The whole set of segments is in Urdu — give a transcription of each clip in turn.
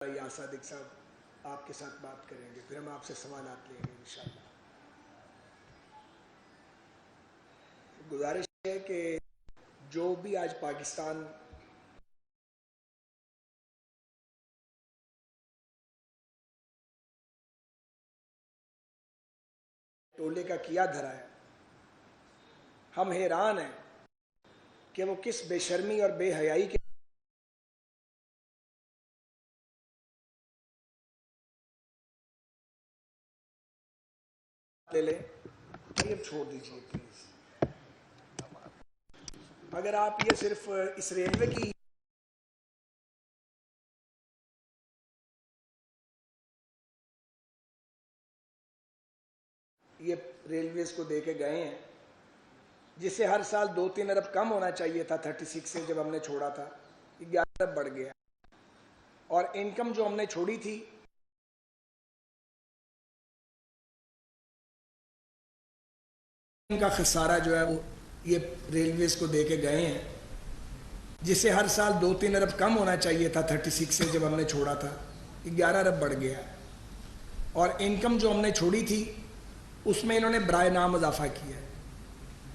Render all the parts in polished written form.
یا صادق صاحب آپ کے ساتھ بات کریں گے، پھر ہم آپ سے سوالات لیں گے انشاءاللہ۔ گزارش ہے کہ جو بھی آج پاکستان ٹولے کا کیا دھرا ہے، ہم حیران ہیں کہ وہ کس بے شرمی اور بے حیائی کے لے لیں۔ یہ چھوڑ دیجیے پلیز، اگر آپ یہ صرف اس ریلوے کی یہ ریلویز کو دے کے گئے ہیں، جس سے ہر سال 2-3 ارب کم ہونا چاہیے تھا 36 سے جب ہم نے چھوڑا تھا، 11 ارب بڑھ گیا، اور انکم جو ہم نے چھوڑی تھی ان کا خسارہ جو ہے وہ یہ ریلویز کو دے کے گئے ہیں، جس سے ہر سال 2-3 ارب کم ہونا چاہیے تھا 36 سے جب ہم نے چھوڑا تھا، 11 ارب بڑھ گیا، اور انکم جو ہم نے چھوڑی تھی اس میں انہوں نے برائے نام اضافہ کیا ہے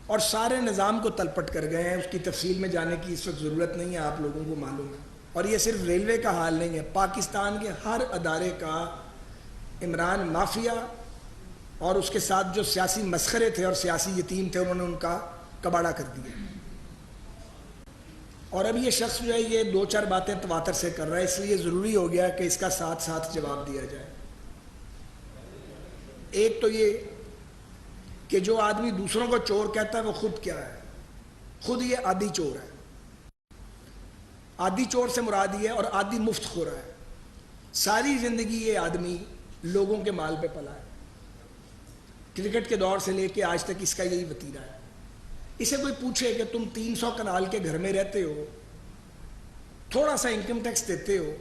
اور سارے نظام کو تلپٹ کر گئے ہیں۔ اس کی تفصیل میں جانے کی اس وقت ضرورت نہیں ہے، آپ لوگوں کو معلوم ہے، اور یہ صرف ریلوے کا حال نہیں ہے، پاکستان کے ہر ادارے کا عمران مافیا اور اس کے ساتھ جو سیاسی مسخرے تھے اور سیاسی یتیم تھے انہوں نے ان کا کباڑہ کر دیا۔ اور اب یہ شخص جو ہے یہ 2-4 باتیں تواتر سے کر رہا ہے، اس لیے ضروری ہو گیا کہ اس کا ساتھ ساتھ جواب دیا جائے۔ ایک تو یہ کہ جو آدمی دوسروں کو چور کہتا ہے وہ خود کیا ہے؟ خود یہ عادی چور ہے۔ عادی چور سے مراد یہ ہے، اور عادی مفت خور ہے۔ ساری زندگی یہ آدمی لوگوں کے مال پہ پلا ہے، کرکٹ کے دور سے لے کے آج تک اس کا یہی وتیرہ ہے۔ اسے کوئی پوچھے کہ تم 300 کنال کے گھر میں رہتے ہو، تھوڑا سا انکم ٹیکس دیتے ہو،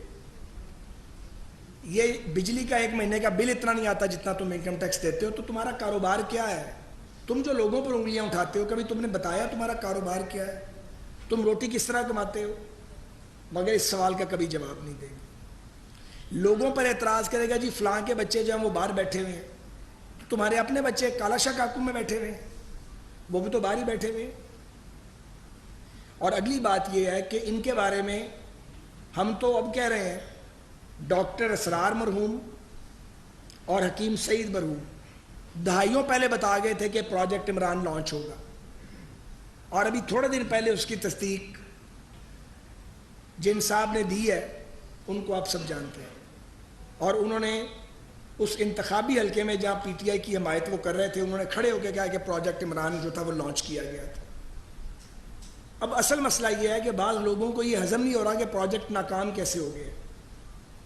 یہ بجلی کا 1 مہینے کا بل اتنا نہیں آتا جتنا تم انکم ٹیکس دیتے ہو، تو تمہارا کاروبار کیا ہے؟ تم جو لوگوں پر انگلیاں اٹھاتے ہو، کبھی تم نے بتایا تمہارا کاروبار کیا ہے؟ تم روٹی کس طرح کماتے ہو؟ مگر اس سوال کا کبھی جواب نہیں دیں گے۔ لوگوں پر اعتراض کرے گا جی فلاں کے بچے جو ہیں وہ باہر بیٹھے ہوئے ہیں، تو تمہارے اپنے بچے کالا شاہ کاکو میں بیٹھے ہوئے ہیں، وہ بھی تو باہر ہی بیٹھے ہوئے ہیں۔ اور اگلی بات یہ ہے کہ ان کے بارے میں ہم تو اب کہہ رہے ہیں، ڈاکٹر اسرار مرحوم اور حکیم سعید مرحوم دہائیوں پہلے بتا گئے تھے کہ پروجیکٹ عمران لانچ ہوگا، اور ابھی تھوڑے دن پہلے اس کی تصدیق جن صاحب نے دی ہے ان کو آپ سب جانتے ہیں، اور انہوں نے اس انتخابی حلقے میں جہاں پی ٹی آئی کی حمایت وہ کر رہے تھے، انہوں نے کھڑے ہو کے کہا کہ پروجیکٹ عمران جو تھا وہ لانچ کیا گیا تھا۔ اب اصل مسئلہ یہ ہے کہ بعض لوگوں کو یہ ہضم نہیں ہو رہا کہ پروجیکٹ ناکام کیسے ہو گیا۔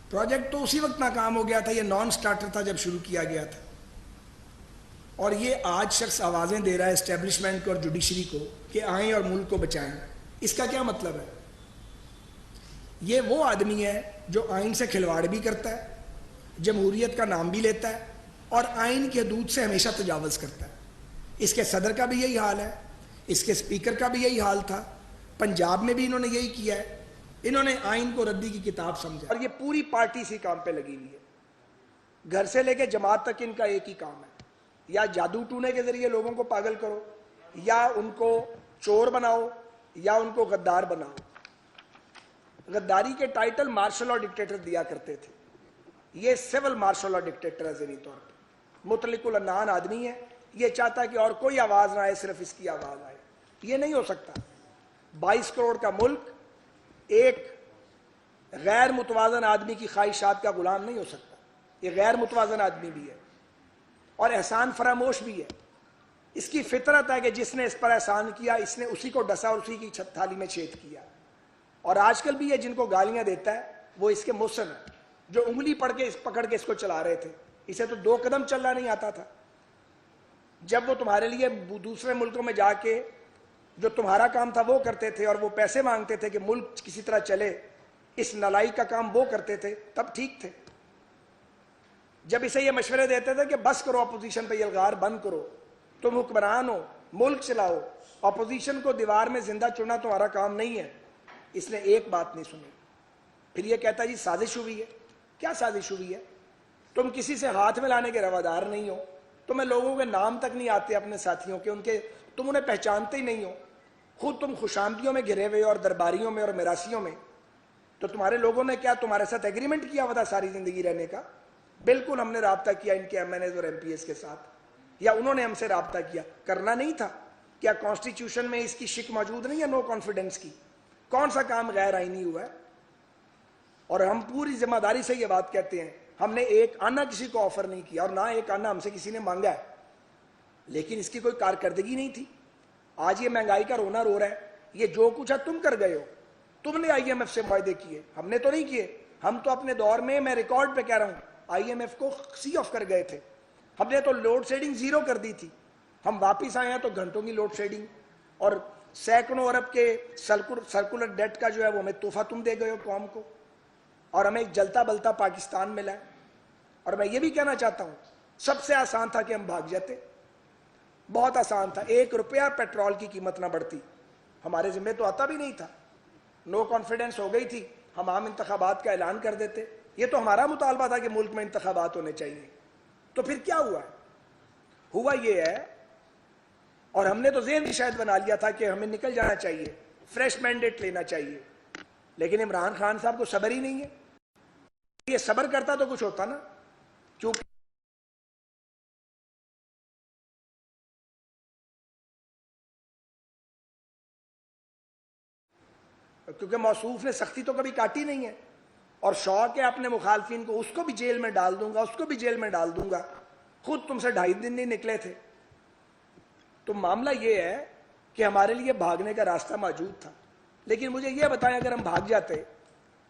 پروجیکٹ تو اسی وقت ناکام ہو گیا تھا، یہ نان سٹارٹر تھا جب شروع کیا گیا تھا، اور یہ آج شخص آوازیں دے رہا ہے اسٹیبلشمنٹ کو اور جوڈیشری کو کہ آئیں اور ملک کو بچائیں۔ اس کا کیا مطلب ہے؟ یہ وہ آدمی ہے جو آئین سے کھلواڑ بھی کرتا ہے، جمہوریت کا نام بھی لیتا ہے، اور آئین کی حدود سے ہمیشہ تجاوز کرتا ہے۔ اس کے صدر کا بھی یہی حال ہے، اس کے اسپیکر کا بھی یہی حال تھا، پنجاب میں بھی انہوں نے یہی کیا ہے، انہوں نے آئین کو ردی کی کتاب سمجھا، اور یہ پوری پارٹی اسی کام پہ لگی ہوئی ہے۔ گھر سے لے کے جماعت تک ان کا ایک ہی کام ہے، یا جادو ٹونے کے ذریعے لوگوں کو پاگل کرو، یا ان کو چور بناؤ، یا ان کو غدار بناؤ۔ غداری کے ٹائٹل مارشل اور ڈکٹیٹر دیا کرتے تھے، یہ سول مارشل اور ڈکٹیٹر ہے ذہنی طور پہ، مطلق العنان آدمی ہے، یہ چاہتا ہے کہ اور کوئی آواز نہ آئے، صرف اس کی آواز آئے۔ یہ نہیں ہو سکتا۔ 22 کروڑ کا ملک ایک غیر متوازن آدمی کی خواہشات کا غلام نہیں ہو سکتا۔ یہ غیر متوازن آدمی بھی ہے اور احسان فراموش بھی ہے۔ اس کی فطرت ہے کہ جس نے اس پر احسان کیا اس نے اسی کو ڈسا اور اسی کی چھت تھالی میں چھید کیا۔ اور آج کل بھی یہ جن کو گالیاں دیتا ہے وہ اس کے محسن ہیں، جو انگلی پکڑ کے اس کو چلا رہے تھے۔ اسے تو 2 قدم چلنا نہیں آتا تھا۔ جب وہ تمہارے لیے دوسرے ملکوں میں جا کے جو تمہارا کام تھا وہ کرتے تھے، اور وہ پیسے مانگتے تھے کہ ملک کسی طرح چلے، اس نلائی کا کام وہ کرتے تھے، تب ٹھیک تھے۔ جب اسے یہ مشورے دیتے تھے کہ بس کرو، اپوزیشن پہ یلغار بند کرو، تم حکمران ہو، ملک چلاؤ، اپوزیشن کو دیوار میں زندہ چننا تمہارا کام نہیں ہے، اس نے ایک بات نہیں سنی۔ پھر یہ کہتا ہے جی سازش ہوئی ہے۔ کیا سازش ہوئی ہے؟ تم کسی سے ہاتھ ملانے کے روادار نہیں ہو، تمہیں لوگوں کے نام تک نہیں آتے اپنے ساتھیوں کے، تم انہیں پہچانتے ہی نہیں ہو، خود تم خوشامدیوں میں گھرے ہوئے اور درباریوں میں اور میراسیوں میں. تو تمہارے لوگوں نے کیا تمہارے ساتھ ایگریمنٹ کیا ہوا تھا ساری زندگی رہنے کا؟ بالکل ہم نے رابطہ کیا ان کے ایم این ایز اور ایم پی ایس کے ساتھ، یا انہوں نے ہم سے رابطہ کیا؟ کرنا نہیں تھا. کیا کانسٹیٹیوشن میں اس کی شک موجود نہیں ہے نو کانفیڈنس کی؟ کون سا کام غیر آئینی ہوا ہے؟ اور ہم پوری ذمہ داری سے یہ بات کہتے ہیں، ہم نے ایک آنا کسی کو آفر نہیں کیا اور نہ ایک آنا ہم سے کسی نے مانگا ہے، لیکن اس کی کوئی کارکردگی نہیں تھی. آج یہ مہنگائی کا رونا رو رہا ہے، یہ جو کچھ ہے تم کر گئے ہو. تم نے آئی ایم ایف سے معاہدے کیے، ہم نے تو نہیں کیے. ہم تو اپنے دور میں ریکارڈ پہ کہہ رہا ہوں آئی ایم ایف کو سی آف کر گئے تھے. ہم نے تو لوڈ شیڈنگ زیرو کر دی تھی. ہم واپس آئے ہیں تو گھنٹوں کی لوڈ شیڈنگ، اور سینکڑوں ارب کے سرکولر ڈیٹ کا جو ہے وہ ہمیں تحفہ تم دے گئے ہو قوم کو، اور ہمیں ایک جلتا بلتا پاکستان ملا ہے. اور میں یہ بھی کہنا چاہتا ہوں، سب سے آسان تھا کہ ہم بھاگ جاتے، بہت آسان تھا. 1 روپیہ پیٹرول کی قیمت نہ بڑھتی، ہمارے ذمہ تو آتا بھی نہیں تھا. نو کانفیڈنس ہو گئی تھی، ہم عام انتخابات کا اعلان کر دیتے. یہ تو ہمارا مطالبہ تھا کہ ملک میں انتخابات ہونے چاہیے. تو پھر کیا ہوا ہے؟ ہوا یہ ہے، اور ہم نے تو ذہن بھی شاید بنا لیا تھا کہ ہمیں نکل جانا چاہیے، فریش مینڈیٹ لینا چاہیے. لیکن عمران خان صاحب کو صبر ہی نہیں ہے. یہ صبر کرتا تو کچھ ہوتا نا، کیونکہ موصوف نے سختی تو کبھی کاٹی نہیں ہے، اور شوق ہے اپنے مخالفین کو، اس کو بھی جیل میں ڈال دوں گا، اس کو بھی جیل میں ڈال دوں گا. خود تم سے 2.5 دن نہیں نکلے تھے. تو معاملہ یہ ہے کہ ہمارے لیے بھاگنے کا راستہ موجود تھا. لیکن مجھے یہ بتائیں، اگر ہم بھاگ جاتے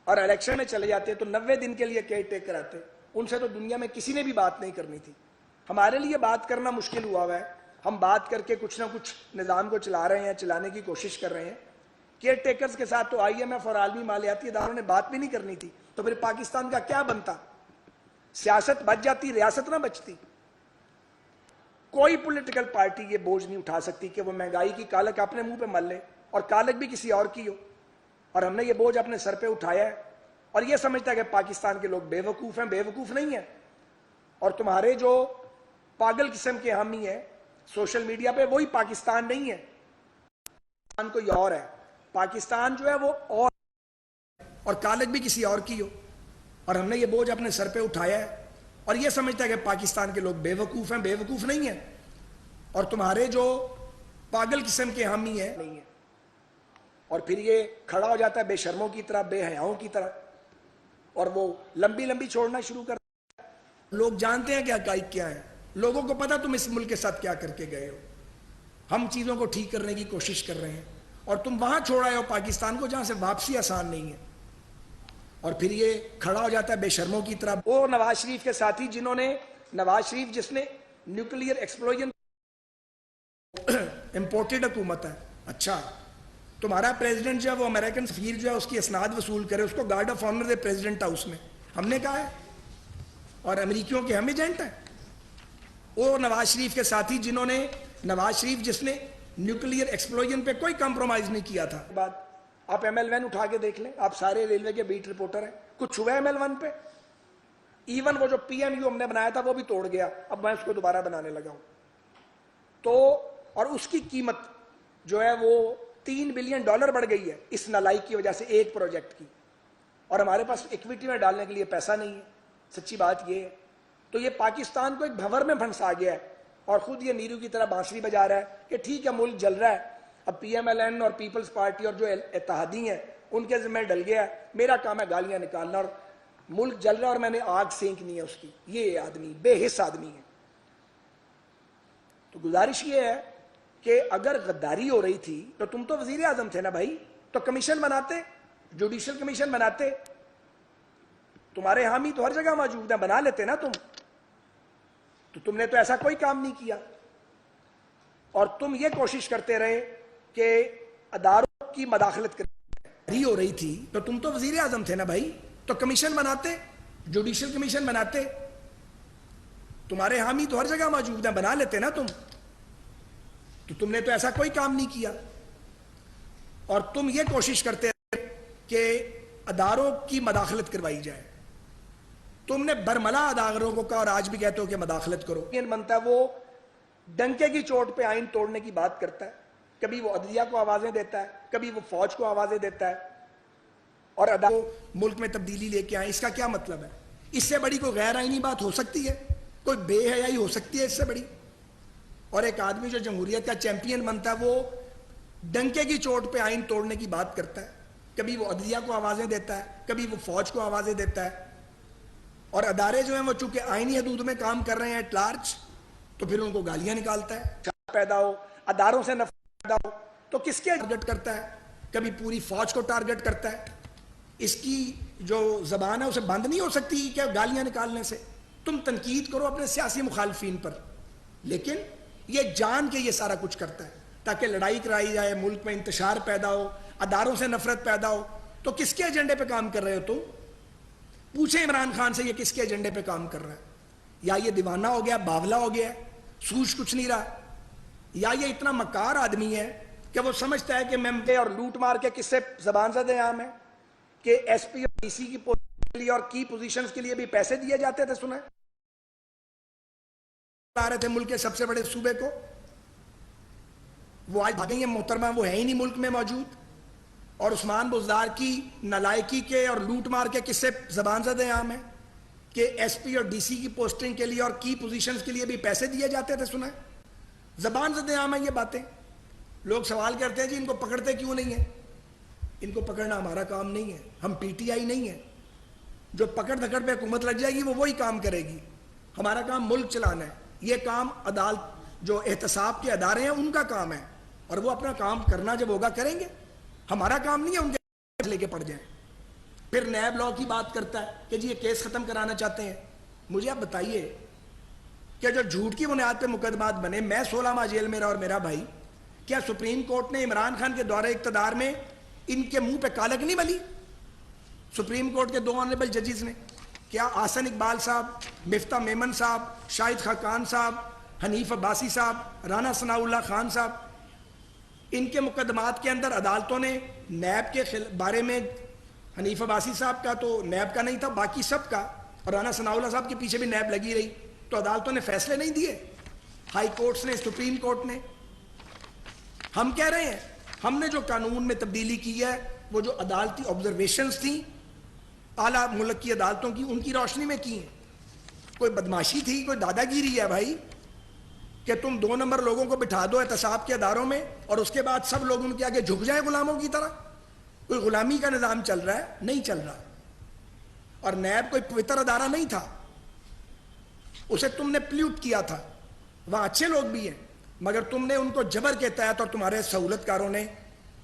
اور الیکشن میں چلے جاتے تو 90 دن کے لیے کیئر ٹیکر آتے، ان سے تو دنیا میں کسی نے بھی بات نہیں کرنی تھی. ہمارے لیے بات کرنا مشکل ہوا ہے. ہم بات کر کے کچھ نہ کچھ نظام کو چلا رہے ہیں، چلانے کی کوشش کر رہے ہیں. کیئر ٹیکرز کے ساتھ تو آئی ایم ایف اور عالمی مالیاتی اداروں نے بات بھی نہیں کرنی تھی. تو پھر پاکستان کا کیا بنتا؟ سیاست بچ جاتی، ریاست نہ بچتی. کوئی پولیٹیکل پارٹی یہ بوجھ نہیں اٹھا سکتی کہ وہ مہنگائی کی کالک اپنے منہ پہ مل لے، اور کالک بھی کسی اور کی ہو. اور ہم نے یہ بوجھ اپنے سر پہ اٹھایا ہے، اور یہ سمجھتا ہے کہ پاکستان کے لوگ بے وقوف ہیں. بے وقوف نہیں ہیں. اور تمہارے جو پاگل قسم کے حامی ہیں سوشل میڈیا پہ، وہی پاکستان نہیں ہے. پاکستان کوئی اور ہے. پاکستان جو ہے وہ اور کالک بھی کسی اور کی ہو. اور ہم نے یہ بوجھ اپنے سر پہ اٹھایا ہے، اور یہ سمجھتا ہے کہ پاکستان کے لوگ بے وقوف ہیں. بے وقوف نہیں ہیں. اور تمہارے جو پاگل قسم کے حامی ہیں نہیں ہیں. اور پھر یہ کھڑا ہو جاتا ہے بے شرموں کی طرح، بے حیاؤں کی طرح، اور وہ لمبی لمبی چھوڑنا شروع کر. لوگ جانتے ہیں کہ حقائق کیا ہے. لوگوں کو پتا تم اس ملک کے ساتھ کیا کر کے گئے ہو. ہم چیزوں کو ٹھیک کرنے کی کوشش کر رہے ہیں، اور تم وہاں چھوڑ آئے ہو پاکستان کو جہاں سے واپسی آسان نہیں ہے. اور پھر یہ کھڑا ہو جاتا ہے بے شرموں کی طرح. وہ نواز شریف کے ساتھی جنہوں نے، نواز شریف جس نے نیوکلیئر ایکسپلوژن امپورٹڈ حکومت ہے. اچھا، تمہارا پریزیڈنٹ جو ہے وہ امریکن سفیر جو ہے اس کی اسناد وصول کرے، اس کو guard of honour they president house میں. ہم نے کہا ہے، اور امریکیوں کے ہم ایجنٹ ہیں. وہ نواز شریف کے ساتھی جنہوں نے، نواز شریف جس نے نیوکلیئر ایکسپلوژن پہ کوئی کمپرومائز نہیں کیا تھا. بات آپ ایم ایل 1 اٹھا کے دیکھ لیں، آپ سارے ریلوے کے بیٹ رپورٹر ہیں. کچھ ہوا ایم ایل 1 پہ؟ ایون وہ جو پی ایم یو ہم نے بنایا تھا وہ بھی توڑ گیا. اب میں اس کو دوبارہ بنانے لگا ہوں. تو اور اس کی قیمت جو ہے وہ $3 بلین بڑھ گئی ہے اس نالائک کی وجہ سے، ایک پروجیکٹ کی. اور ہمارے پاس ایکویٹی میں ڈالنے کے لیے پیسہ نہیں ہے. سچی بات یہ ہے. تو یہ پاکستان کو ایک بھنور میں پھنسا گیا ہے، اور خود یہ نیرو کی طرح بانسری بجا رہا ہے کہ ٹھیک ہے ملک جل رہا ہے. اب پی ایم ایل این اور پیپلز پارٹی اور جو اتحادی ہیں ان کے ذمہ ڈل گیا ہے. میرا کام ہے گالیاں نکالنا، اور ملک جل رہا ہے اور میں نے آگ سینکنی ہے اس کی. یہ آدمی بے حس آدمی ہے. تو گزارش یہ ہے کہ اگر غداری ہو رہی تھی تو تم تو وزیر اعظم تھے نا بھائی، تو کمیشن بناتے، جوڈیشل کمیشن بناتے. تمہارے حامی تو ہر جگہ موجود ہیں، بنا لیتے نا تم. تو تم نے تو ایسا کوئی کام نہیں کیا، اور تم یہ کوشش کرتے رہے کہ اداروں کی مداخلت ہو رہی تھی. تو تم تو وزیر اعظم تھے نا بھائی، تو کمیشن بناتے، جوڈیشل کمیشن بناتے. تمہارے حامی تو ہر جگہ موجود ہیں، بنا لیتے نا تم. تو تم نے تو ایسا کوئی کام نہیں کیا، اور تم یہ کوشش کرتے رہے کہ اداروں کی مداخلت کروائی جائے. تم نے برملا اداکاروں کو کہا اور آج بھی کہتے ہو کہ مداخلت کرو. بنتا ہے وہ ڈنکے کی چوٹ پہ آئین توڑنے کی بات کرتا ہے, کبھی وہ عدلیہ کو آوازیں دیتا ہے, کبھی وہ فوج کو آوازیں دیتا ہے, اور ملک میں تبدیلی لے کے آئیں. اس کا کیا مطلب ہے؟ اس سے بڑی کوئی غیر آئینی بات ہو سکتی ہے؟ کوئی بے حیائی ہو سکتی ہے اس سے بڑی؟ اور ایک آدمی جو جمہوریت کا چیمپئن بنتا ہے وہ ڈنکے کی چوٹ پہ آئین توڑنے کی بات کرتا ہے, کبھی وہ عدلیہ کو آوازیں دیتا ہے, کبھی وہ فوج کو آوازیں دیتا ہے. اور ادارے جو ہیں وہ چونکہ آئینی حدود میں کام کر رہے ہیں ایٹ لارج, تو پھر ان کو گالیاں نکالتا ہے. پیدا ہو, اداروں سے نفرت پیدا ہو, تو کس کے ٹارگٹ کرتا ہے؟ کبھی پوری فوج کو ٹارگٹ کرتا ہے. اس کی جو زبان ہے اسے بند نہیں ہو سکتی کہ گالیاں نکالنے سے. تم تنقید کرو اپنے سیاسی مخالفین پر, لیکن یہ جان کے یہ سارا کچھ کرتا ہے تاکہ لڑائی کرائی جائے, ملک میں انتشار پیدا ہو, اداروں سے نفرت پیدا ہو. تو کس کے ایجنڈے پہ کام کر رہے ہو تم؟ پوچھیں عمران خان سے یہ کس کے ایجنڈے پہ کام کر رہا ہے؟ یا یہ دیوانہ ہو گیا, باولا ہو گیا, سوچ کچھ نہیں رہا, یا یہ اتنا مکار آدمی ہے کہ وہ سمجھتا ہے کہ ممبے اور لوٹ مار کے کس سے زبان زدے عام ہے کہ ایس پی اور ڈی سی کی پوزیشن کے لیے اور کی پوزیشنز کے لیے بھی پیسے دیے جاتے تھے. سنا آ رہے تھے ملک کے سب سے بڑے صوبے کو, وہ آج بھاگیں گے محترمہ, وہ ہے ہی نہیں ملک میں موجود. اور عثمان بزدار کی نالائکی کے اور لوٹ مار کے کس سے زبان زدے عام ہے کہ ایس پی اور ڈی سی کی پوسٹنگ کے لیے اور کی پوزیشنز کے لیے بھی پیسے دیے جاتے تھے. سنا زبان زدے عام ہے یہ باتیں. لوگ سوال کرتے ہیں جی ان کو پکڑتے کیوں نہیں ہیں؟ ان کو پکڑنا ہمارا کام نہیں ہے, ہم پی ٹی آئی نہیں ہے. جو پکڑ دھکڑ پہ حکومت لگ جائے گی وہ وہی کام کرے گی. ہمارا کام ملک چلانا ہے. یہ کام عدالت جو احتساب کے ادارے ہیں ان کا کام ہے, اور وہ اپنا کام کرنا جب ہوگا کریں گے. ہمارا کام نہیں ہے ان کے لے کے پڑ جائیں. پھر نیب لاء کی بات کرتا ہے کہ جی یہ کیس ختم کرانا چاہتے ہیں. مجھے آپ بتائیے کہ جو جھوٹ کی بنیاد پہ مقدمات بنے, میں 16 ماہ جیل میں رہا اور میرا بھائی, کیا سپریم کورٹ نے عمران خان کے دورہ اقتدار میں ان کے منہ پہ کالک نہیں ملی؟ سپریم کورٹ کے 2 آنریبل ججز نے, کیا آحسن اقبال صاحب, مفتاح میمن صاحب, شاہد خاقان صاحب, حنیف عباسی صاحب, رانا ثناء اللہ خان صاحب, ان کے مقدمات کے اندر عدالتوں نے نیب کے بارے میں, حنیف عباسی صاحب کا تو نیب کا نہیں تھا, باقی سب کا, اور رانا ثناء اللہ صاحب کے پیچھے بھی نیب لگی رہی, تو عدالتوں نے فیصلے نہیں دیے؟ ہائی کورٹس نے, سپریم کورٹ نے. ہم کہہ رہے ہیں ہم نے جو قانون میں تبدیلی کی ہے وہ جو عدالتی آبزرویشنز تھیں اعلیٰ ملک کی عدالتوں کی, ان کی روشنی میں کی ہیں. کوئی بدماشی تھی, کوئی دادا گیری ہے بھائی کہ تم 2 نمبر لوگوں کو بٹھا دو احتساب کے اداروں میں اور اس کے بعد سب لوگ ان کے آگے جھک جائیں غلاموں کی طرح؟ کوئی غلامی کا نظام چل رہا ہے؟ نہیں چل رہا. اور نیب کوئی پوتر ادارہ نہیں تھا, اسے تم نے پلیوٹ کیا تھا. وہاں اچھے لوگ بھی ہیں مگر تم نے ان کو جبر کے تحت, اور تمہارے سہولت کاروں نے,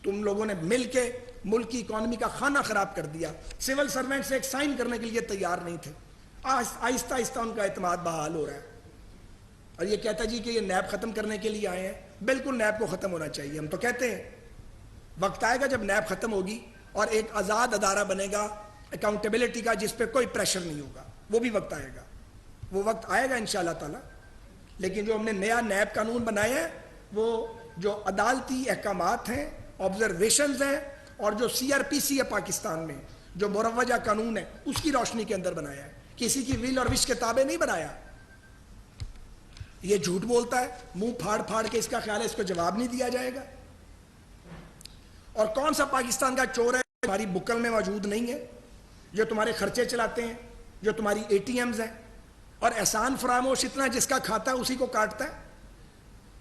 تم لوگوں نے مل کے ملک کی اکانومی کا کھانا خراب کر دیا. سول سرونٹ سے ایک سائن کرنے کے لیے تیار نہیں تھے. آہستہ آہستہ ان کا اعتماد بحال ہو رہا ہے. اور یہ کہتا جی کہ یہ نیب ختم کرنے کے لیے آئے ہیں. بالکل نیب کو ختم ہونا چاہیے. ہم تو کہتے ہیں وقت آئے گا جب نیب ختم ہوگی اور ایک آزاد ادارہ بنے گا اکاؤنٹیبلٹی کا, جس پہ کوئی پریشر نہیں ہوگا. وہ بھی وقت آئے گا, وہ وقت آئے گا انشاءاللہ تعالی. لیکن جو ہم نے نیا نیب قانون بنایا ہے وہ جو عدالتی احکامات ہیں, آبزرویشنز ہیں, اور جو سی آر پی سی ہے پاکستان میں, جو مروجہ قانون ہے, اس کی روشنی کے اندر بنایا ہے. کسی کی ویل اور وش کے تابع نہیں بنایا. یہ جھوٹ بولتا ہے, منہ پھاڑ پھاڑ کے اس کا خیال ہے اس کو جواب نہیں دیا جائے گا. اور کون سا پاکستان کا چور ہے تمہاری بکل میں موجود نہیں ہے, جو تمہارے خرچے چلاتے ہیں, جو تمہاری اے ٹی ایمز ہیں, اور احسان فراموش اتنا جس کا کھاتا ہے اسی کو کاٹتا ہے.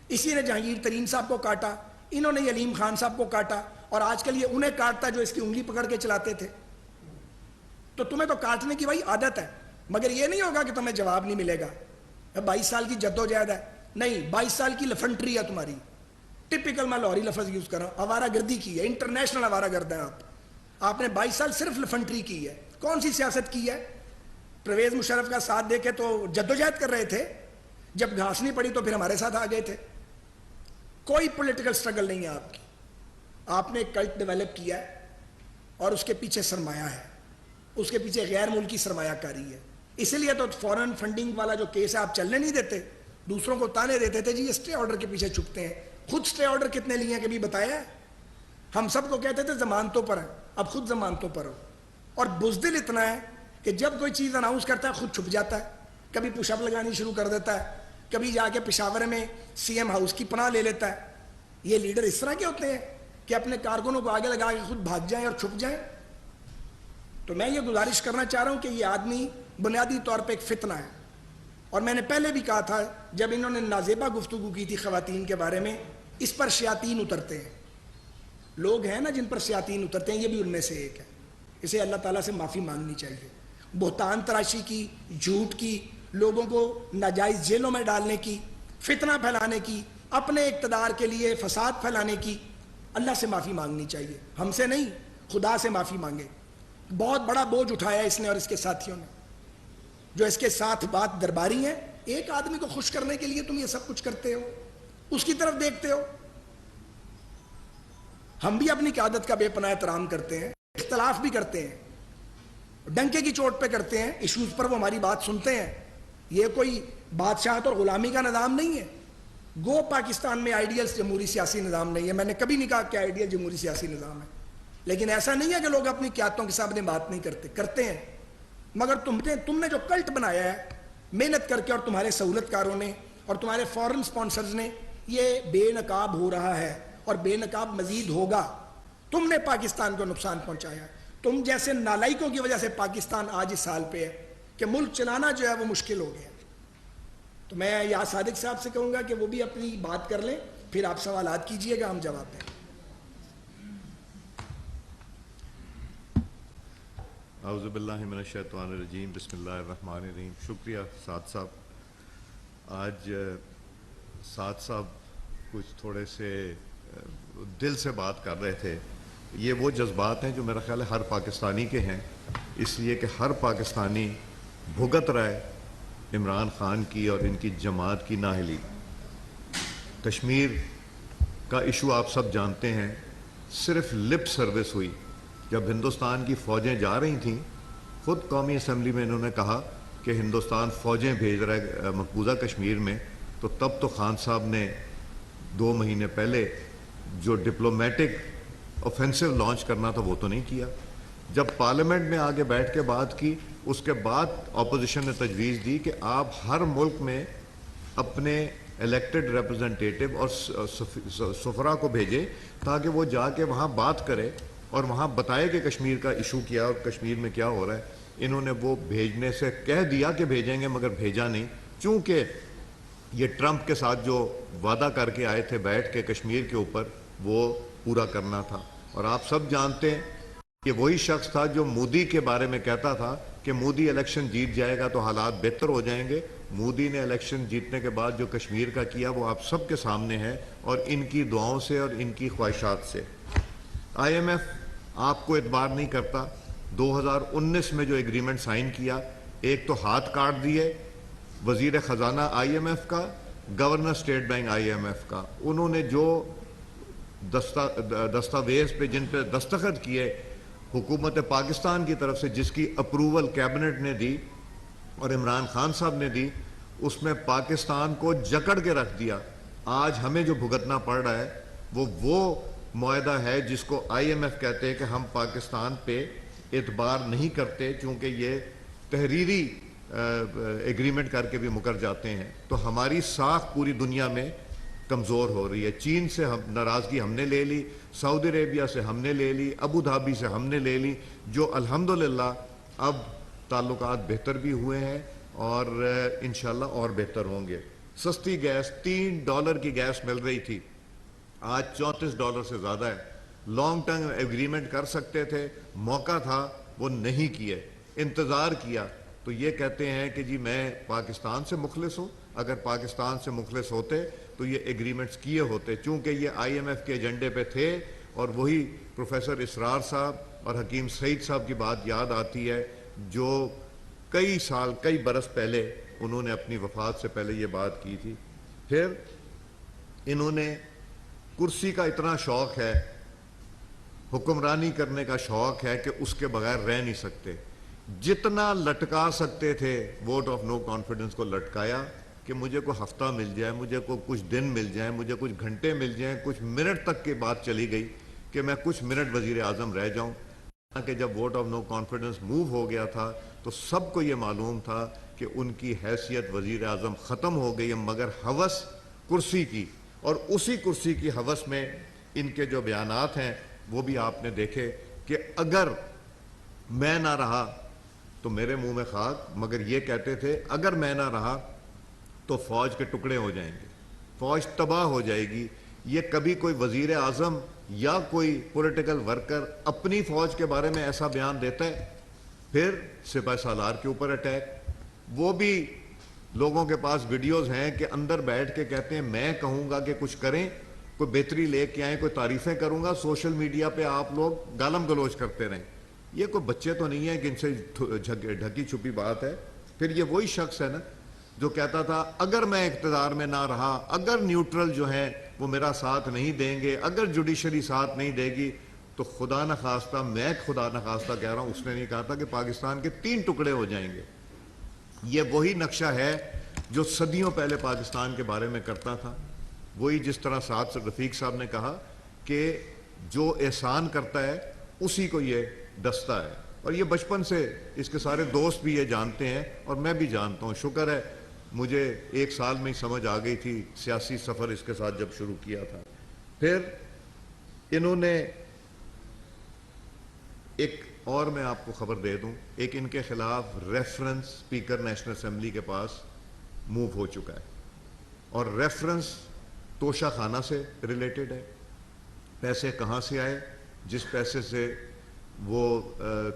اسی نے جہانگیر ترین صاحب کو کاٹا, انہوں نے علیم خان صاحب کو کاٹا, اور آج کل یہ انہیں کاٹتا ہے جو اس کی انگلی پکڑ کے چلاتے تھے. تو تمہیں تو کاٹنے کی بھائی عادت ہے, مگر یہ نہیں ہوگا کہ تمہیں جواب نہیں ملے گا. 22 سال کی جدوجہد ہے, نہیں 22 سال کی لفنٹری ہے تمہاری. ٹپیکل میں لاہوری لفظ یوز کر رہا ہوں, آوارہ گردی کی ہے, انٹرنیشنل آوارہ گرد ہیں آپ نے 22 سال صرف لفنٹری کی ہے. کون سی سیاست کی ہے؟ پرویز مشرف کا ساتھ دے کے تو جدوجہد کر رہے تھے, جب گھاس نہیں پڑی تو پھر ہمارے ساتھ آ گئے تھے. کوئی پولیٹیکل سٹرگل نہیں ہے آپ کی. آپ نے ایک کلٹ ڈیولپ کیا ہے اور اس کے پیچھے سرمایہ ہے, اس کے پیچھے غیر ملکی سرمایہ کاری ہے. اسی لیے تو فورن فنڈنگ والا جو کیس ہے آپ چلنے نہیں دیتے, دوسروں کو تانے دیتے تھے جی اسٹے آرڈر کے پیچھے چھپتے ہیں. خود اسٹے آرڈر کتنے لیے ہیں کبھی بتایا ہے؟ ہم سب کو کہتے تھے ضمانتوں پر ہیں, اب خود ضمانتوں پر ہو. اور بزدل اتنا ہے کہ جب کوئی چیز اناؤنس کرتا ہے خود چھپ جاتا ہے، کبھی پش اپ لگانی شروع کر دیتا ہے، کبھی جا کے پشاور میں سی ایم ہاؤس کی پناہ لے لیتا ہے۔ یہ لیڈر اس طرح کے ہوتے ہیں کہ اپنے کارکنوں کو آگے لگا کے خود بھاگ جائیں اور چھپ جائیں؟ تو میں یہ گزارش کرنا چاہ رہا ہوں کہ یہ آدمی بنیادی طور پہ ایک فتنہ ہے، اور میں نے پہلے بھی کہا تھا جب انہوں نے نازیبہ گفتگو کی تھی خواتین کے بارے میں، اس پر شیاطین اترتے ہیں، لوگ ہیں نا جن پر شیاطین اترتے ہیں، یہ بھی ان میں سے ایک ہے۔ اسے اللہ تعالیٰ سے معافی مانگنی چاہیے، بہتان تراشی کی، جھوٹ کی، لوگوں کو ناجائز جیلوں میں ڈالنے کی، فتنہ پھیلانے کی، اپنے اقتدار کے لیے فساد پھیلانے کی، اللہ سے معافی مانگنی چاہیے، ہم سے نہیں، خدا سے معافی مانگے۔ بہت بڑا بوجھ اٹھایا اس نے اور اس کے ساتھیوں نے، جو اس کے ساتھ بات درباری ہیں۔ ایک آدمی کو خوش کرنے کے لیے تم یہ سب کچھ کرتے ہو، اس کی طرف دیکھتے ہو۔ ہم بھی اپنی قیادت کا بے پناہ احترام کرتے ہیں، اختلاف بھی کرتے ہیں، ڈنکے کی چوٹ پہ کرتے ہیں، ایشوز پر وہ ہماری بات سنتے ہیں۔ یہ کوئی بادشاہت اور غلامی کا نظام نہیں ہے۔ گو پاکستان میں آئیڈیل جمہوری سیاسی نظام نہیں ہے، میں نے کبھی نہیں کہا کہ آئیڈیل جمہوری سیاسی نظام ہے، لیکن ایسا نہیں ہے کہ لوگ اپنی قیادتوں کے سامنے بات نہیں کرتے ہیں، مگر تم نے جو کلٹ بنایا ہے محنت کر کے، اور تمہارے سہولت کاروں نے اور تمہارے فورن سپانسرز نے، یہ بے نقاب ہو رہا ہے اور بے نقاب مزید ہوگا۔ تم نے پاکستان کو نقصان پہنچایا ہے، تم جیسے نالائکوں کی وجہ سے پاکستان آج اس حال پہ ہے کہ ملک چلانا جو ہے وہ مشکل ہو گیا۔ تو میں یا صادق صاحب سے کہوں گا کہ وہ بھی اپنی بات کر لیں، پھر آپ سوالات کیجئے گا، ہم جواب دیں۔ اعوذ باللہ من الشیطان الرجیم، بسم اللہ الرحمن الرحیم۔ شکریہ سعد صاحب۔ آج سعد صاحب کچھ تھوڑے سے دل سے بات کر رہے تھے۔ یہ وہ جذبات ہیں جو میرا خیال ہے ہر پاکستانی کے ہیں، اس لیے کہ ہر پاکستانی بھگت رہا ہے عمران خان کی اور ان کی جماعت کی نااہلی۔ کشمیر کا ایشو آپ سب جانتے ہیں، صرف لپ سروس ہوئی۔ جب ہندوستان کی فوجیں جا رہی تھیں، خود قومی اسمبلی میں انہوں نے کہا کہ ہندوستان فوجیں بھیج رہا ہے مقبوضہ کشمیر میں، تو تب تو خان صاحب نے 2 مہینے پہلے جو ڈپلومیٹک اوفینسو لانچ کرنا تھا وہ تو نہیں کیا۔ جب پارلیمنٹ میں آگے بیٹھ کے بات کی، اس کے بعد اپوزیشن نے تجویز دی کہ آپ ہر ملک میں اپنے الیکٹڈ ریپرزنٹیٹیو اور سفراء کو بھیجیں تاکہ وہ جا کے وہاں بات کرے اور وہاں بتائے کہ کشمیر کا ایشو کیا اور کشمیر میں کیا ہو رہا ہے۔ انہوں نے وہ بھیجنے سے کہہ دیا کہ بھیجیں گے، مگر بھیجا نہیں، چونکہ یہ ٹرمپ کے ساتھ جو وعدہ کر کے آئے تھے بیٹھ کے کشمیر کے اوپر، وہ پورا کرنا تھا۔ اور آپ سب جانتے ہیں کہ وہی شخص تھا جو مودی کے بارے میں کہتا تھا کہ مودی الیکشن جیت جائے گا تو حالات بہتر ہو جائیں گے۔ مودی نے الیکشن جیتنے کے بعد جو کشمیر کا کیا وہ آپ سب کے سامنے ہے، اور ان کی دعاؤں سے اور ان کی خواہشات سے۔ آئی ایم ایف آپ کو اعتبار نہیں کرتا۔ 2019 میں جو ایگریمنٹ سائن کیا، ایک تو ہاتھ کاٹ دیے وزیر خزانہ آئی ایم ایف کا، governor state bank I M F کا۔ انہوں نے جو دستاویز پہ جن پہ دستخط کیے حکومت پاکستان کی طرف سے، جس کی اپروول کیبنٹ نے دی اور عمران خان صاحب نے دی، اس میں پاکستان کو جکڑ کے رکھ دیا۔ آج ہمیں جو بھگتنا پڑ رہا ہے وہ معاہدہ ہے جس کو آئی ایم ایف کہتے ہیں کہ ہم پاکستان پہ اعتبار نہیں کرتے، چونکہ یہ تحریری ایگریمنٹ کر کے بھی مکر جاتے ہیں۔ تو ہماری ساکھ پوری دنیا میں کمزور ہو رہی ہے۔ چین سے ناراضگی ہم نے لے لی، سعودی عربیہ سے ہم نے لے لی، ابو دھابی سے ہم نے لے لی، جو الحمدللہ اب تعلقات بہتر بھی ہوئے ہیں اور انشاءاللہ اور بہتر ہوں گے۔ سستی گیس، $3 کی گیس مل رہی تھی، آج $34 سے زیادہ ہے۔ لانگ ٹرم ایگریمنٹ کر سکتے تھے، موقع تھا، وہ نہیں کیے، انتظار کیا۔ تو یہ کہتے ہیں کہ جی میں پاکستان سے مخلص ہوں۔ اگر پاکستان سے مخلص ہوتے تو یہ ایگریمنٹس کیے ہوتے، چونکہ یہ آئی ایم ایف کے ایجنڈے پہ تھے۔ اور وہی پروفیسر اسرار صاحب اور حکیم سعید صاحب کی بات یاد آتی ہے، جو کئی برس پہلے انہوں نے اپنی وفات سے پہلے یہ بات کی تھی۔ پھر انہوں نے کرسی کا اتنا شوق ہے، حکمرانی کرنے کا شوق ہے کہ اس کے بغیر رہ نہیں سکتے۔ جتنا لٹکا سکتے تھے ووٹ آف نو کانفیڈنس کو لٹکایا کہ مجھے کوئی ہفتہ مل جائے، مجھے کو کچھ دن مل جائیں، مجھے کچھ گھنٹے مل جائیں، کچھ منٹ تک کی بات چلی گئی کہ میں کچھ منٹ وزیر اعظم رہ جاؤں۔ کہ جب vote of no confidence move ہو گیا تھا تو سب کو یہ معلوم تھا کہ ان کی حیثیت وزیر اعظم ختم ہو گئی ہے، مگر ہوس کرسی کی، اور اسی کرسی کی ہوس میں ان کے جو بیانات ہیں وہ بھی آپ نے دیکھے کہ اگر میں نہ رہا تو میرے منہ میں خاک، مگر یہ کہتے تھے اگر میں نہ رہا تو فوج کے ٹکڑے ہو جائیں گے، فوج تباہ ہو جائے گی۔ یہ کبھی کوئی وزیر اعظم یا کوئی پولیٹیکل ورکر اپنی فوج کے بارے میں ایسا بیان دیتا ہے؟ پھر سپہ سالار کے اوپر اٹیک، وہ بھی لوگوں کے پاس ویڈیوز ہیں کہ اندر بیٹھ کے کہتے ہیں میں کہوں گا کہ کچھ کریں، کوئی بہتری لے کے آئیں، کوئی تعریفیں کروں گا، سوشل میڈیا پہ آپ لوگ گالم گلوچ کرتے رہیں۔ یہ کوئی بچے تو نہیں ہیں کہ ان سے ڈھکی چھپی بات ہے۔ پھر یہ وہی شخص ہے نا جو کہتا تھا اگر میں اقتدار میں نہ رہا، اگر نیوٹرل جو ہیں وہ میرا ساتھ نہیں دیں گے، اگر جوڈیشری ساتھ نہیں دے گی تو خدا نخواستہ، میں خدا نخواستہ کہہ رہا ہوں، اس نے نہیں کہا تھا کہ پاکستان کے 3 ٹکڑے ہو جائیں گے۔ یہ وہی نقشہ ہے جو صدیوں پہلے پاکستان کے بارے میں کرتا تھا۔ وہی جس طرح سعد رفیق صاحب نے کہا کہ جو احسان کرتا ہے اسی کو یہ ڈستا ہے، اور یہ بچپن سے اس کے سارے دوست بھی یہ جانتے ہیں اور میں بھی جانتا ہوں۔ شکر ہے مجھے 1 سال میں ہی سمجھ آ گئی تھی سیاسی سفر اس کے ساتھ جب شروع کیا تھا۔ پھر انہوں نے ایک اور میں آپ کو خبر دے دوں، ایک ان کے خلاف ریفرنس اسپیکر نیشنل اسمبلی کے پاس موو ہو چکا ہے، اور ریفرنس توشہ خانہ سے ریلیٹڈ ہے۔ پیسے کہاں سے آئے؟ جس پیسے سے وہ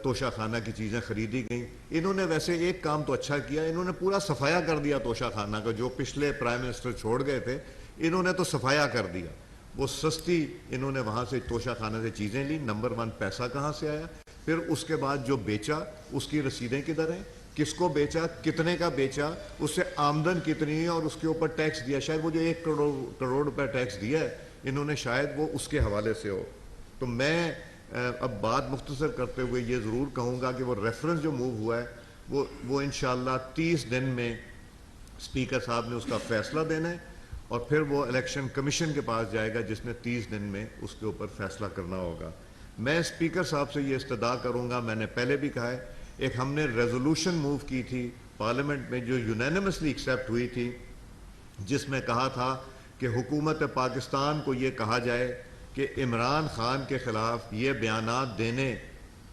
توشہ خانہ کی چیزیں خریدی گئیں۔ انہوں نے ویسے ایک کام تو اچھا کیا، انہوں نے پورا صفایا کر دیا توشہ خانہ کا، جو پچھلے پرائم منسٹر چھوڑ گئے تھے انہوں نے تو صفایا کر دیا۔ وہ سستی انہوں نے وہاں سے توشہ خانہ سے چیزیں لی۔ نمبر 1 پیسہ کہاں سے آیا؟ پھر اس کے بعد جو بیچا اس کی رسیدیں کدھر ہیں؟ کس کو بیچا؟ کتنے کا بیچا؟ اس سے آمدن کتنی ہے اور اس کے اوپر ٹیکس دیا؟ شاید وہ جو 1 کروڑ روپے ٹیکس دیا ہے انہوں نے، شاید وہ اس کے حوالے سے ہو۔ تو میں اب بات مختصر کرتے ہوئے یہ ضرور کہوں گا کہ وہ ریفرنس جو موو ہوا ہے وہ انشاءاللہ 30 دن میں اسپیکر صاحب نے اس کا فیصلہ دینا ہے، اور پھر وہ الیکشن کمیشن کے پاس جائے گا جس نے 30 دن میں اس کے اوپر فیصلہ کرنا ہوگا۔ میں اسپیکر صاحب سے یہ استدعا کروں گا، میں نے پہلے بھی کہا ہے، ایک ہم نے ریزولوشن موو کی تھی پارلیمنٹ میں جو یونینیمسلی ایکسیپٹ ہوئی تھی، جس میں کہا تھا کہ حکومت پاکستان کو یہ کہا جائے کہ عمران خان کے خلاف یہ بیانات دینے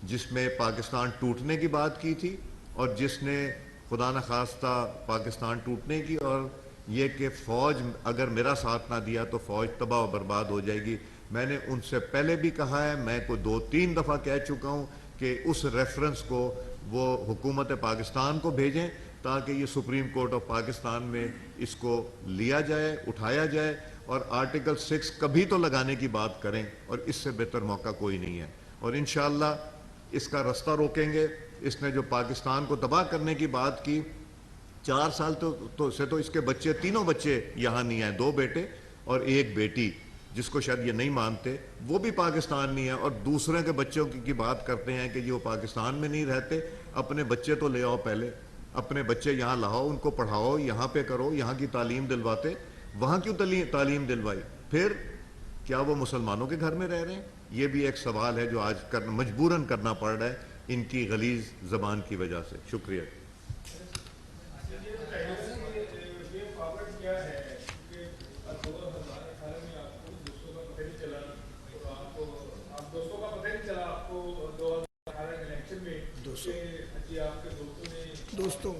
جس میں پاکستان ٹوٹنے کی بات کی تھی، اور جس نے خدا نخواستہ پاکستان ٹوٹنے کی، اور یہ کہ فوج اگر میرا ساتھ نہ دیا تو فوج تباہ و برباد ہو جائے گی۔ میں نے ان سے پہلے بھی کہا ہے، میں کو 2-3 دفعہ کہہ چکا ہوں کہ اس ریفرنس کو وہ حکومت پاکستان کو بھیجیں تاکہ یہ سپریم کورٹ آف پاکستان میں اس کو لیا جائے، اٹھایا جائے، اور آرٹیکل 6 کبھی تو لگانے کی بات کریں، اور اس سے بہتر موقع کوئی نہیں ہے۔ اور انشاءاللہ اس کا رستہ روکیں گے۔ اس نے جو پاکستان کو تباہ کرنے کی بات کی، 4 سال سے تو اس کے بچے، تینوں بچے یہاں نہیں آئے، 2 بیٹے اور 1 بیٹی، جس کو شاید یہ نہیں مانتے، وہ بھی پاکستان نہیں ہے، اور دوسرے کے بچوں کی بات کرتے ہیں کہ یہ وہ پاکستان میں نہیں رہتے۔ اپنے بچے تو لے آؤ، پہلے اپنے بچے یہاں لاؤ، ان کو پڑھاؤ، یہاں پہ کرو، یہاں کی تعلیم دلواتے، وہاں کیوں تعلیم دلوائی؟ پھر کیا وہ مسلمانوں کے گھر میں رہ رہے ہیں؟ یہ بھی ایک سوال ہے جو آج مجبوراً کرنا پڑ رہا ہے ان کی غلیظ زبان کی وجہ سے۔ شکریہ۔ دوستوں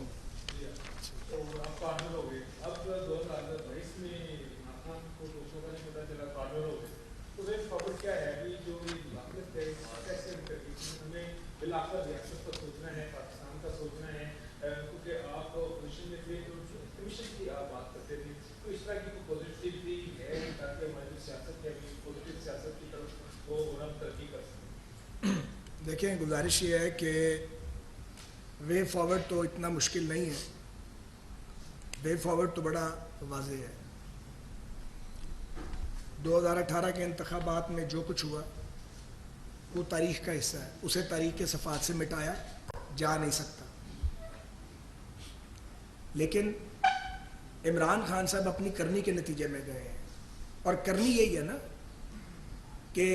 ریاست کا سوچنا ہے، پاکستان کا سوچنا ہے، کیونکہ آپ کمیشن میں تھے تو کمیشن کی آپ بات کرتے تھے، تو اس طرح کی پازیٹیوٹی ہے تاکہ ہماری سیاست ہے پازیٹیو سیاست کی طرف وہ ہم ترقی کر سکیں؟ دیکھیں، گزارش یہ ہے کہ وے فارورڈ تو اتنا مشکل نہیں ہے، وے فارورڈ تو بڑا واضح ہے۔ 2018 کے انتخابات میں جو کچھ ہوا وہ تاریخ کا حصہ ہے، اسے تاریخ کے صفحات سے مٹایا جا نہیں سکتا۔ لیکن عمران خان صاحب اپنی کرنی کے نتیجے میں گئے ہیں، اور کرنی یہی ہے نا کہ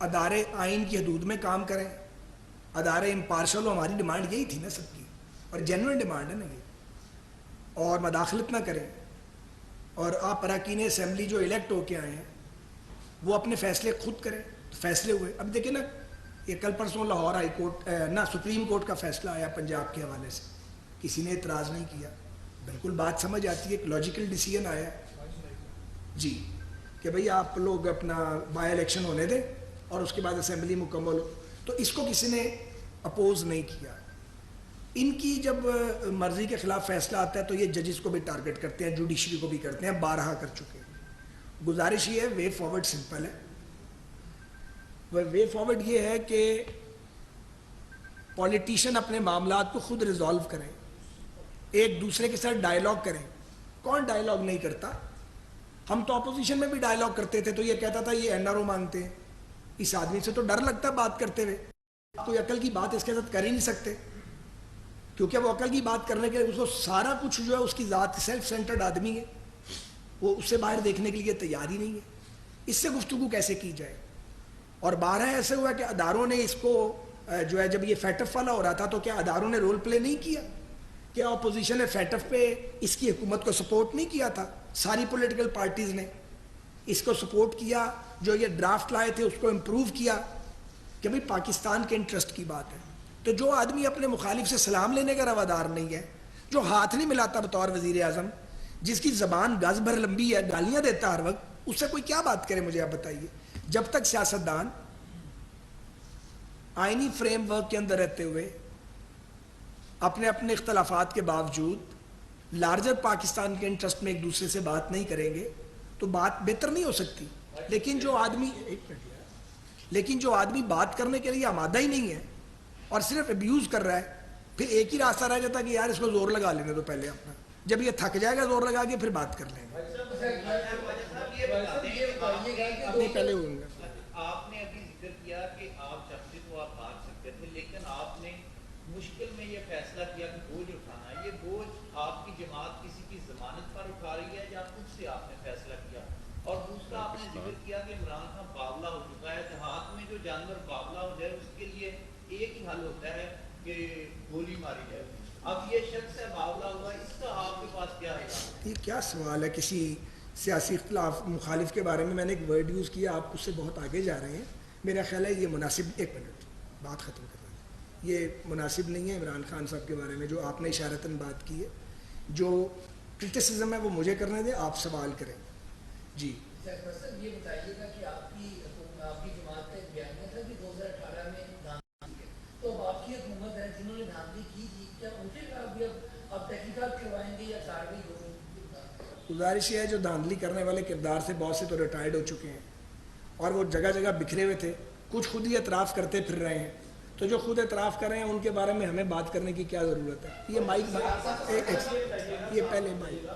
ادارے آئین کی حدود میں کام کریں, ادارے امپارشل ہو. ہماری ڈیمانڈ یہی تھی نا سب کی, اور جینوئن ڈیمانڈ ہے نا یہ, اور مداخلت نہ کریں. اور آپ اراکین اسمبلی جو الیکٹ ہو کے آئے ہیں وہ اپنے فیصلے خود کریں. تو فیصلے ہوئے, اب دیکھیں نا یہ کل پرسوں لاہور ہائی کورٹ نہ سپریم کورٹ کا فیصلہ آیا پنجاب کے حوالے سے, کسی نے اعتراض نہیں کیا. بالکل بات سمجھ آتی ہے, ایک لاجیکل ڈیسیژن آیا جی کہ بھئی آپ لوگ اپنا بائی الیکشن ہونے دیں اور اس کے بعد اسمبلی مکمل ہو. تو اس کو کسی نے اپوز نہیں کیا. ان کی جب مرضی کے خلاف فیصلہ آتا ہے تو یہ ججز کو بھی ٹارگٹ کرتے ہیں, جوڈیشری کو بھی کرتے ہیں, بارہا کر چکے ہیں. گزارش یہ ہے, وے فارورڈ سمپل ہے. وے فارورڈ یہ ہے کہ پولیٹیشین اپنے معاملات کو خود ریزالو کریں, ایک دوسرے کے ساتھ ڈائیلاگ کریں. کون ڈائیلاگ نہیں کرتا؟ ہم تو اپوزیشن میں بھی ڈائیلاگ کرتے تھے تو یہ کہتا تھا یہ NRO مانگتے ہیں. اس آدمی سے تو ڈر لگتا ہے بات کرتے ہوئے. کوئی عقل کی بات اس کے ساتھ کر ہی نہیں سکتے, کیونکہ وہ عقل کی بات کرنے کے لیے اس کو سارا کچھ جو ہے اس کی ذات سیلف سینٹرڈ آدمی ہے, وہ اس سے باہر دیکھنے کے لیے تیار ہی نہیں ہے. اس سے گفتگو کیسے کی جائے؟ اور بارہ ایسے ہوا کہ اداروں نے اس کو جو ہے, جب یہ فیٹف والا ہو رہا تھا تو کیا اداروں نے رول پلے نہیں کیا؟ کیا اپوزیشن نے فیٹف پہ اس کی حکومت کو سپورٹ نہیں کیا تھا؟ ساری پولیٹیکل پارٹیز نے اس کو سپورٹ کیا, جو یہ ڈرافٹ لائے تھے اس کو امپروو کیا کہ بھئی پاکستان کے انٹرسٹ کی بات ہے. تو جو آدمی اپنے مخالف سے سلام لینے کا روادار نہیں ہے, جو ہاتھ نہیں ملاتا بطور وزیر اعظم, جس کی زبان گز بھر لمبی ہے, گالیاں دیتا ہر وقت, اس سے کوئی کیا بات کرے؟ مجھے آپ بتائیے. جب تک سیاستدان آئینی فریم ورک کے اندر رہتے ہوئے اپنے اپنے اختلافات کے باوجود لارجر پاکستان کے انٹرسٹ میں ایک دوسرے سے بات نہیں کریں گے تو بات بہتر نہیں ہو سکتی. لیکن جو آدمی بات کرنے کے لیے آمادہ ہی نہیں ہے اور صرف ابیوز کر رہا ہے, پھر ایک ہی راستہ رہ جاتا کہ یار اس کو زور لگا لینے تو پہلے اپنا, جب یہ تھک جائے گا زور لگا کے پھر بات کر لیں گے. پہلے ہوں گے. آپ نے ابھی ذکر کیا کہ آپ چاہتے تو آپ بات سکتے تھے, لیکن آپ نے مشکل میں یہ فیصلہ کیا کہ بوجھ اٹھانا ہے. یہ بوجھ آپ کی جماعت کسی کی ضمانت پر اٹھا رہی ہے یا خود سے آپ نے فیصلہ کیا؟ اور دوسرا آپ نے ذکر کیا کہ عمران خان باولا ہو چکا ہے. دیہات میں جو جانور باولا ہو جائے اس کے لیے ایک ہی حل ہوتا ہے کہ گولی ماری جائے. اب یہ شخص ہے باولا ہوا, اس کا آپ کے پاس کیا ہے؟ یہ کیا سوال ہے کسی سیاسی اختلاف مخالف کے بارے میں؟ میں نے ایک ورڈ یوز کیا, آپ اس سے بہت آگے جا رہے ہیں. میرا خیال ہے یہ مناسب, ایک منٹ بات ختم کر رہا ہے, یہ مناسب نہیں ہے عمران خان صاحب کے بارے میں جو آپ نے اشارتاً بات کی ہے. جو کرٹیسزم ہے وہ مجھے کرنے دیں, آپ سوال کریں. جی سر یہ بتائیے گا کہ آپ کی جماعت کا ایک بیانیہ تھا کہ 2018 میں دھاندلی کی, تو اب آپ کی حکومت ہے جنہوں نے دھاندلی کی تھی, کیا ان کے خلاف بھی اب تحقیقات کروائیں گے یا کارروائی ہوگی؟ گزارش یہ ہے جو دھاندلی کرنے والے کردار سے بہت سے تو ریٹائرڈ ہو چکے ہیں اور وہ جگہ جگہ بکھرے ہوئے تھے, کچھ خود ہی اعتراف کرتے پھر رہے ہیں. تو جو خود اعتراف کر رہے ہیں ان کے بارے میں ہمیں بات کرنے کی کیا ضرورت ہے؟ یہ مائک یہ پہلے مائک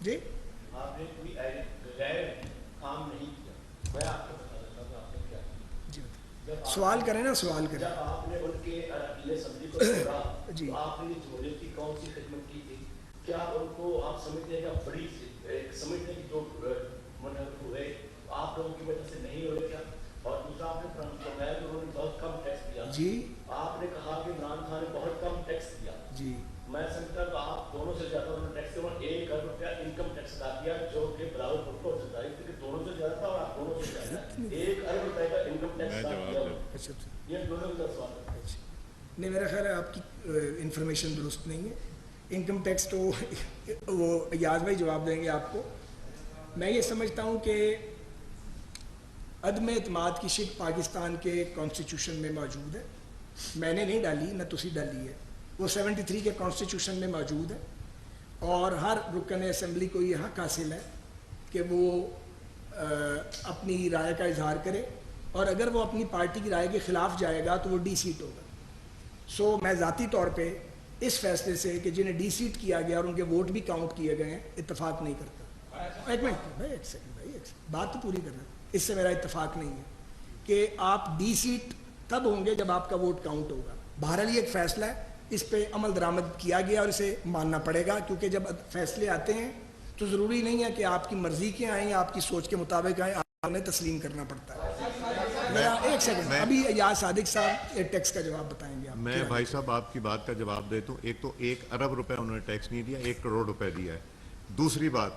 جی آپ نے کوئی غیر کام نہیں کیا. میں آپ کو بتا دیتا ہوں آپ نے کیا کیا. سوال کریں نا, سوال کریں. جب آپ نے ان کے اراکین اسمبلی کو چھوڑا تو آپ نے جمہوریت کی کون سی خدمت کی تھی؟ کیا ان کو آپ سمجھتے ہیں کہ بڑی سمجھتے ہیں کہ جو منحرف ہوئے آپ لوگوں کی وجہ سے نہیں ہوئے کیا؟ اور دوسرا آپ نے فرمایا کہ انہوں نے بہت کم ٹیکس دیا. جی آپ نے کہا کہ عمران خان نے بہت کم ٹیکس دیا. جی میں سمجھتا ہوں کہ آپ دونوں سے زیادہ انہوں نے ٹیکس دیا, اور 1 ارب روپیہ انکم ٹیکس ادا کیا جو کہ برابر خود کو ہوتا ہے, کیونکہ دونوں سے زیادہ تھا اور آپ دونوں سے زیادہ 1 ارب روپے کا انکم ٹیکس ادا کیا. یہ دونوں کا سوال ہے. نہیں, میرا خیال ہے آپ کی انفارمیشن درست نہیں ہے. انکم ٹیکس تو وہ ایاز بھائی جواب دیں گے آپ کو. میں یہ سمجھتا ہوں کہ عدم اعتماد کی شک پاکستان کے کانسٹیٹیوشن میں موجود ہے. میں نے نہیں ڈالی, نہ تسی ڈالی ہے, وہ 73 کے کانسٹیٹیوشن میں موجود ہے. اور ہر رکن اسمبلی کو یہ حق حاصل ہے کہ وہ اپنی رائے کا اظہار کرے, اور اگر وہ اپنی پارٹی کی رائے کے خلاف جائے گا تو وہ ڈی سیٹ ہوگا. سو میں ذاتی طور پہ اس فیصلے سے کہ جنہیں ڈی سیٹ کیا گیا اور ان کے ووٹ بھی کاؤنٹ کیے گئے ہیں اتفاق نہیں کرتا. ایک منٹ بھائی, ایک سیکنڈ بات تو پوری کرنا. اس سے میرا اتفاق نہیں ہے کہ آپ ڈی سیٹ تب ہوں گے جب آپ کا ووٹ کاؤنٹ ہوگا. بہرحال یہ ایک فیصلہ ہے, اس پہ عمل درآمد کیا گیا اور اسے ماننا پڑے گا, کیونکہ جب فیصلے آتے ہیں تو ضروری نہیں ہے کہ آپ کی مرضی کے آئیں یا آپ کی سوچ کے مطابق آئیں, آپ نے تسلیم کرنا پڑتا ہے. میرا ایک سیکنڈ, ابھی یاز صادق صاحب ایک ٹیکس کا جواب بتائیں گے. میں بھائی صاحب آپ کی بات کا جواب دیتا ہوں. ایک تو 1 ارب روپے انہوں نے ٹیکس نہیں دیا, 1 کروڑ روپے دیا ہے. دوسری بات,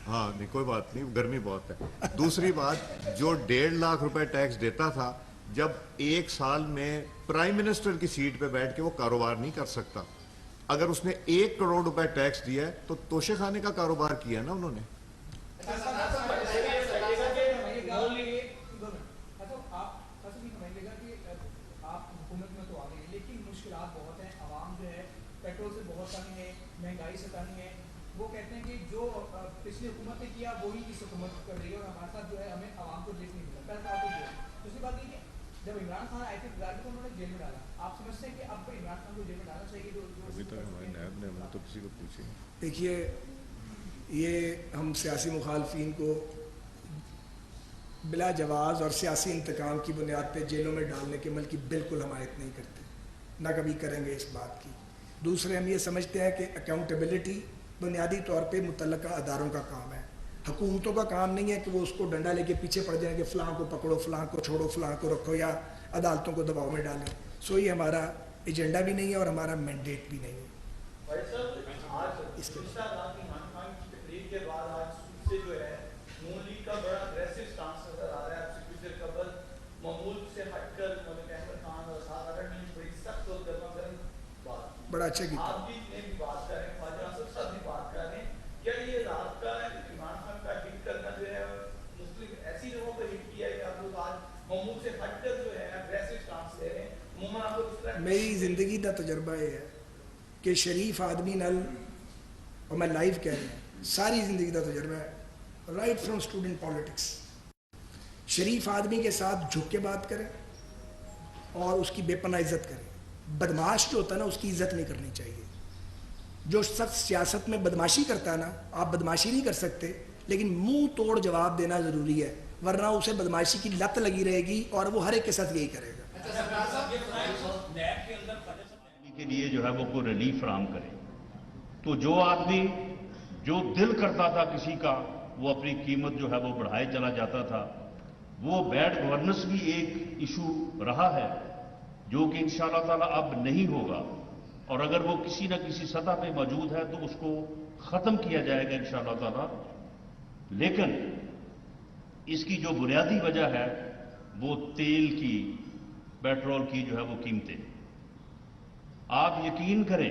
ہاں نہیں کوئی بات نہیں, گرمی بہت ہے. دوسری بات, جو 1.5 لاکھ روپے ٹیکس دیتا تھا, جب 1 سال میں پرائم منسٹر کی سیٹ پہ بیٹھ کے وہ کاروبار نہیں کر سکتا. اگر اس نے 1 کروڑ روپے ٹیکس دیا ہے تو توشے خانے کا کاروبار کیا نا انہوں نے. پیٹرول سے بہت تنگ ہے, مہنگائی سے تنگ ہے. وہ کہتے ہیں کہ جو پچھلی حکومت نے کیا وہی اس حکومت کر رہی ہے, اور ہمارے ساتھ جو ہے ہمیں عوام کو ریلیف نہیں ملا. پہلا بات یہ ہے. دوسری بات یہ کہ جب عمران خان آئے تھے گزارے تو انہوں نے جیل میں ڈالا. آپ سمجھتے ہیں کہ اب کو عمران خان کو جیل میں ڈالنا چاہیے؟ ابھی تک ہمارے نائب نے, ہم تو کسی کو پوچھیں. دیکھیے, یہ ہم سیاسی مخالفین کو بلا جواز اور سیاسی انتقام کی بنیاد پہ جیلوں میں ڈالنے کے عمل کی بالکل حمایت نہیں کرتے, نہ کبھی کریں گے اس بات کی. دوسرے, ہم یہ سمجھتے ہیں کہ اکاؤنٹیبلٹی بنیادی طور پہ متعلقہ اداروں کا کام ہے. حکومتوں کا کام نہیں ہے کہ وہ اس کو ڈنڈا لے کے پیچھے پڑ جائیں کہ فلاں کو پکڑو, فلاں کو چھوڑو, فلاں کو رکھو, یا عدالتوں کو دباؤ میں ڈالیں. سو یہ ہمارا ایجنڈا بھی نہیں ہے اور ہمارا مینڈیٹ بھی نہیں ہے. بڑا اچھا کیا آپ بھی بھی بات کر رہے ہیں, خواجہ آصف صاحب بھی بات کر رہے ہیں, کیا یہ رات کا عمران خان کا ہٹ کرنا جو ہے مختلف ایسی جگہوں پر ہٹ کیا ہے کہ آپ لوگ آج معمول سے ہٹ کر جو ہے اگریسو سٹانس لے رہے ہیں؟ عموماً آپ کو کس طرح, میری زندگی کا تجربہ یہ ہے کہ شریف آدمی نل, اور میں لائیو کہہ رہا ہوں, ساری زندگی کا تجربہ ہے, رائٹ فرام اسٹوڈنٹ پالیٹکس, شریف آدمی کے ساتھ جھک کے بات کریں اور اس کی بے پناہ عزت کریں. بدماش جو ہوتا ہے نا, اس کی عزت نہیں کرنی چاہیے. جو شخص سیاست میں بدماشی کرتا ہے نا, آپ بدماشی نہیں کر سکتے, لیکن منہ توڑ جواب دینا ضروری ہے, ورنہ اسے بدماشی کی لت لگی رہے گی اور وہ ہر ایک کے ساتھ یہی کرے گا. کے لیے جو ہے وہ کوئی ریلیف فراہم کرے, تو جو آدمی جو دل کرتا تھا کسی کا, وہ اپنی قیمت جو ہے وہ بڑھائے چلا جاتا تھا. وہ بیڈ گورننس بھی ایک ایشو رہا ہے جو کہ انشاءاللہ تعالیٰ اب نہیں ہوگا, اور اگر وہ کسی نہ کسی سطح پہ موجود ہے تو اس کو ختم کیا جائے گا انشاءاللہ تعالیٰ. لیکن اس کی جو بنیادی وجہ ہے وہ تیل کی, پیٹرول کی جو ہے وہ قیمتیں. آپ یقین کریں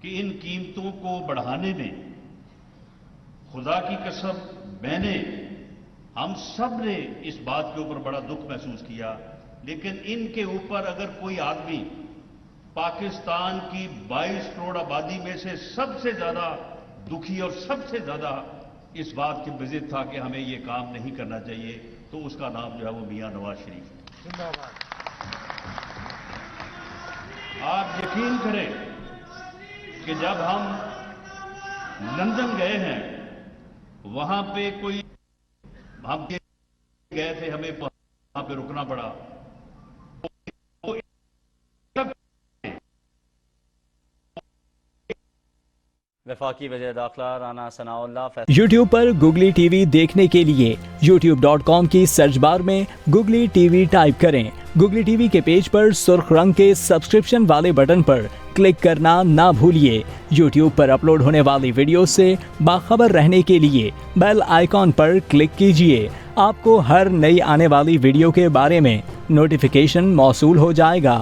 کہ ان قیمتوں کو بڑھانے میں خدا کی قسم میں نے, ہم سب نے اس بات کے اوپر بڑا دکھ محسوس کیا, لیکن ان کے اوپر اگر کوئی آدمی پاکستان کی 22 کروڑ آبادی میں سے سب سے زیادہ دکھی اور سب سے زیادہ اس بات کے بزد تھا کہ ہمیں یہ کام نہیں کرنا چاہیے, تو اس کا نام جو ہے وہ میاں نواز شریف ہے. آپ یقین کریں کہ جب ہم لندن گئے ہیں, وہاں پہ کوئی, ہم گئے تھے, ہمیں وہاں پہ رکنا پڑا. وفاقی وزیر داخلہ رانا ثناء اللہ. یوٹیوب پر گوگلی ٹی وی دیکھنے کے لیے youtube.com کی سرچ بار میں گوگلی ٹی وی ٹائپ کریں. گوگلی ٹی وی کے پیج پر سرخ رنگ کے سبسکرپشن والے بٹن پر کلک کرنا نہ بھولیے. یوٹیوب پر اپلوڈ ہونے والی ویڈیو سے باخبر رہنے کے لیے بیل آئیکن پر کلک کیجیے. آپ کو ہر نئی آنے والی ویڈیو کے بارے میں نوٹیفیکیشن موصول ہو جائے گا.